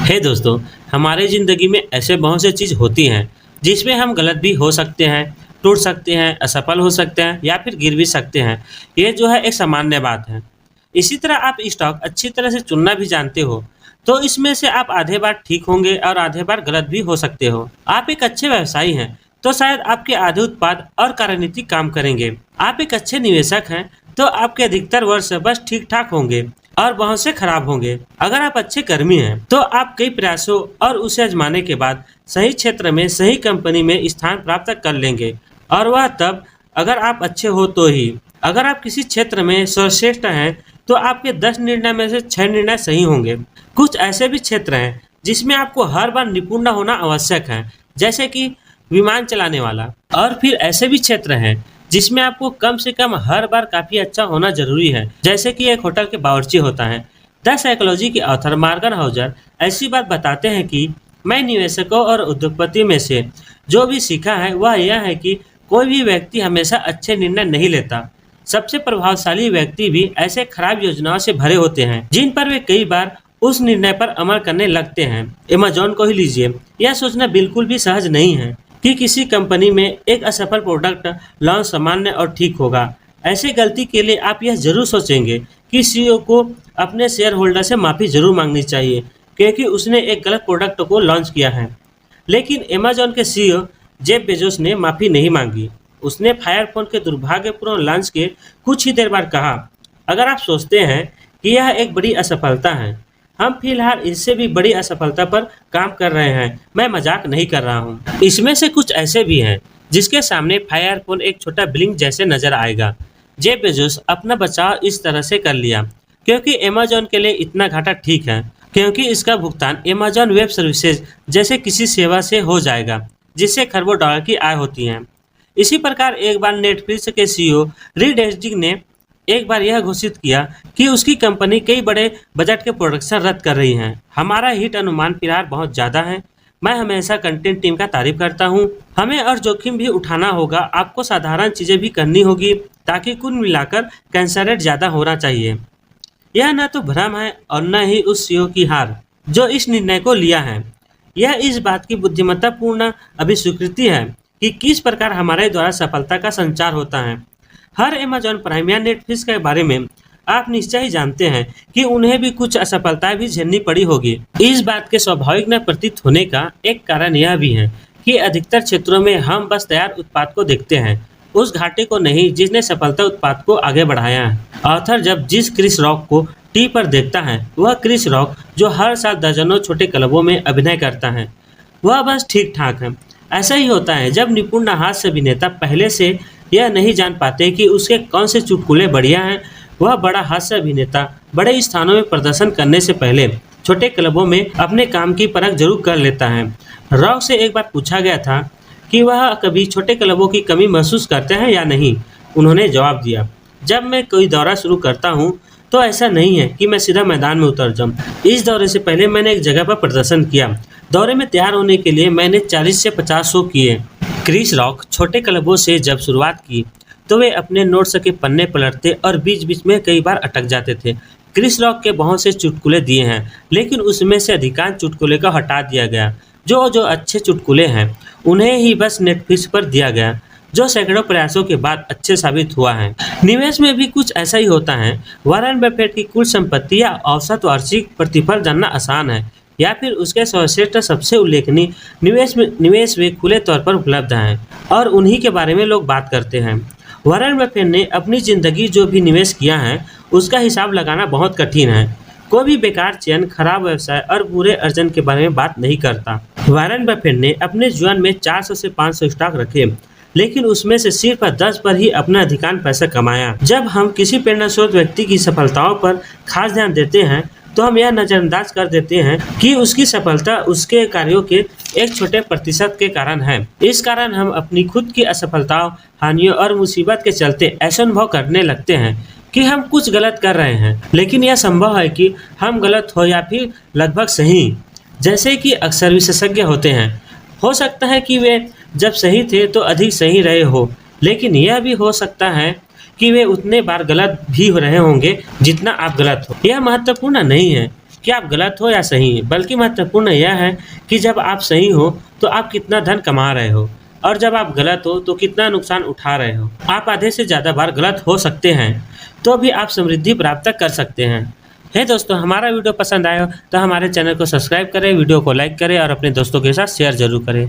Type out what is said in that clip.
हे दोस्तों, हमारे ज़िंदगी में ऐसे बहुत से चीज़ होती हैं जिसमें हम गलत भी हो सकते हैं, टूट सकते हैं, असफल हो सकते हैं या फिर गिर भी सकते हैं। ये जो है एक सामान्य बात है। इसी तरह आप स्टॉक अच्छी तरह से चुनना भी जानते हो, तो इसमें से आप आधे बार ठीक होंगे और आधे बार गलत भी हो सकते हो। आप एक अच्छे व्यवसायी हैं, तो शायद आपके आधे उत्पाद और कार्यनीति काम करेंगे। आप एक अच्छे निवेशक हैं, तो आपके अधिकतर वर्ष बस ठीक-ठाक होंगे और बहुत से खराब होंगे। अगर आप अच्छे कर्मी हैं, तो आप कई प्रयासों और उसे आजमाने के बाद सही क्षेत्र में, सही कंपनी में स्थान प्राप्त कर लेंगे और वह तब अगर आप अच्छे हो तो ही। अगर आप किसी क्षेत्र में सर्वश्रेष्ठ हैं, तो आपके 10 निर्णय में से 6 निर्णय सही होंगे। कुछ ऐसे भी क्षेत्र हैं जिसमें आपको हर बार निपुण होना आवश्यक है, जैसे कि विमान चलाने वाला। और फिर ऐसे भी क्षेत्र हैं जिसमें आपको कम से कम हर बार काफ़ी अच्छा होना ज़रूरी है, जैसे कि एक होटल के बावर्ची होता है। द साइकोलॉजी के ऑथर मॉर्गन हाउसर ऐसी बात बताते हैं कि मैं निवेशकों और उद्योगपतियों में से जो भी सीखा है वह यह है कि कोई भी व्यक्ति हमेशा अच्छे निर्णय नहीं लेता। सबसे प्रभावशाली व्यक्ति भी ऐसे खराब योजनाओं से भरे होते हैं जिन पर वे कई बार उस निर्णय पर अमल करने लगते हैं। अमेज़न को ही लीजिए, यह सोचना बिल्कुल भी सहज नहीं है कि किसी कंपनी में एक असफल प्रोडक्ट लॉन्च सामान्य और ठीक होगा। ऐसे गलती के लिए आप यह जरूर सोचेंगे कि सीईओ को अपने शेयर होल्डर से माफ़ी जरूर मांगनी चाहिए क्योंकि उसने एक गलत प्रोडक्ट को लॉन्च किया है। लेकिन अमेज़न के सीईओ जेफ बेजोस ने माफ़ी नहीं मांगी। उसने फायरफोन के दुर्भाग्यपूर्ण लॉन्च के कुछ ही देर बाद कहा, अगर आप सोचते हैं कि यह एक बड़ी असफलता है, हम फिलहाल इससे भी बड़ी असफलता पर काम कर रहे हैं। मैं मजाक नहीं कर रहा हूँ। इसमें से कुछ ऐसे भी हैं जिसके सामने फायरफोन एक छोटा ब्लिंक जैसे नजर आएगा। जेफ बेजोस अपना बचाव इस तरह से कर लिया क्योंकि अमेज़न के लिए इतना घाटा ठीक है, क्योंकि इसका भुगतान अमेज़न वेब सर्विसेज जैसे किसी सेवा से हो जाएगा जिससे खरबों डॉलर की आय होती है। इसी प्रकार एक बार नेटफ्लिक्स के सीईओ रीड हेस्टिंग्स ने एक बार यह घोषित किया कि उसकी कंपनी कई बड़े बजट के प्रोडक्शन रद्द कर रही है। हमारा हिट अनुमान फिलहाल बहुत ज़्यादा है। मैं हमेशा कंटेंट टीम का तारीफ करता हूँ। हमें और जोखिम भी उठाना होगा। आपको साधारण चीज़ें भी करनी होगी ताकि कुल मिलाकर कैंसर रेट ज़्यादा होना चाहिए। यह न तो भ्रम है और न ही उस सीईओ की हार जो इस निर्णय को लिया है। यह इस बात की बुद्धिमत्तापूर्ण अभिस्वीकृति है कि किस प्रकार हमारे द्वारा सफलता का संचार होता है। हर अमेज़न प्राइम या नेटफ्लिक्स के बारे में आप निश्चय ही जानते हैं कि उन्हें भी कुछ असफलताएं भी झेलनी पड़ी होगी। इस बात के स्वाभाविक न प्रतीत होने का एक कारण यह भी है कि अधिकतर क्षेत्रों में हम बस तैयार उत्पाद को देखते हैं, उस घाटे को नहीं जिसने सफलता उत्पाद को आगे बढ़ाया है। ऑथर जब जिस क्रिस रॉक को टी पर देखता है, वह क्रिस रॉक जो हर साल दर्जनों छोटे क्लबों में अभिनय करता है, वह बस ठीक ठाक है। ऐसा ही होता है जब निपुण हास्य अभिनेता पहले से यह नहीं जान पाते कि उसके कौन से चुटकुले बढ़िया हैं। वह बड़ा हास्य अभिनेता बड़े स्थानों में प्रदर्शन करने से पहले छोटे क्लबों में अपने काम की परख जरूर कर लेता है। रॉक से एक बार पूछा गया था कि वह कभी छोटे क्लबों की कमी महसूस करते हैं या नहीं। उन्होंने जवाब दिया, जब मैं कोई दौरा शुरू करता हूँ तो ऐसा नहीं है कि मैं सीधा मैदान में उतर जाऊँ। इस दौरे से पहले मैंने एक जगह पर प्रदर्शन किया। दौरे में तैयार होने के लिए मैंने 40 से 50 शो किए। क्रिस रॉक छोटे क्लबों से जब शुरुआत की तो वे अपने नोट्स के पन्ने पलटते और बीच बीच में कई बार अटक जाते थे। क्रिस रॉक के बहुत से चुटकुले दिए हैं, लेकिन उसमें से अधिकांश चुटकुले को हटा दिया गया। जो अच्छे चुटकुले हैं उन्हें ही बस नेटफ्लिक्स पर दिया गया, जो सैकड़ों प्रयासों के बाद अच्छे साबित हुआ है। निवेश में भी कुछ ऐसा ही होता है। वॉरेन बफेट की कुल संपत्ति या औसत वार्षिक प्रतिफल जानना आसान है, या फिर उसके सर्वश्रेष्ठ सबसे उल्लेखनीय निवेश वे खुले तौर पर उपलब्ध हैं और उन्हीं के बारे में लोग बात करते हैं। वॉरेन बफेट ने अपनी ज़िंदगी जो भी निवेश किया है उसका हिसाब लगाना बहुत कठिन है। कोई भी बेकार चयन, खराब व्यवसाय और बुरे अर्जन के बारे में बात नहीं करता। वॉरेन बफेट ने अपने जीवन में 400 से 500 स्टॉक रखे, लेकिन उसमें से सिर्फ 10 पर ही अपना अधिकांश पैसा कमाया। जब हम किसी प्रेरणास्रोत व्यक्ति की सफलताओं पर खास ध्यान देते हैं तो हम यह नज़रअंदाज कर देते हैं कि उसकी सफलता उसके कार्यों के एक छोटे प्रतिशत के कारण है। इस कारण हम अपनी खुद की असफलताओं, हानियों और मुसीबत के चलते ऐसा अनुभव करने लगते हैं कि हम कुछ गलत कर रहे हैं। लेकिन यह संभव है कि हम गलत हो या फिर लगभग सही, जैसे कि अक्सर विशेषज्ञ होते हैं। हो सकता है कि वे जब सही थे तो अधिक सही रहे हो, लेकिन यह भी हो सकता है कि वे उतने बार गलत भी हो रहे होंगे जितना आप गलत हो। यह महत्वपूर्ण नहीं है कि आप गलत हो या सही, बल्कि महत्वपूर्ण यह है कि जब आप सही हो तो आप कितना धन कमा रहे हो, और जब आप गलत हो तो कितना नुकसान उठा रहे हो। आप आधे से ज़्यादा बार गलत हो सकते हैं, तो भी आप समृद्धि प्राप्त कर सकते हैं। है दोस्तों, हमारा वीडियो पसंद आया हो तो हमारे चैनल को सब्सक्राइब करें, वीडियो को लाइक करें और अपने दोस्तों के साथ शेयर ज़रूर करें।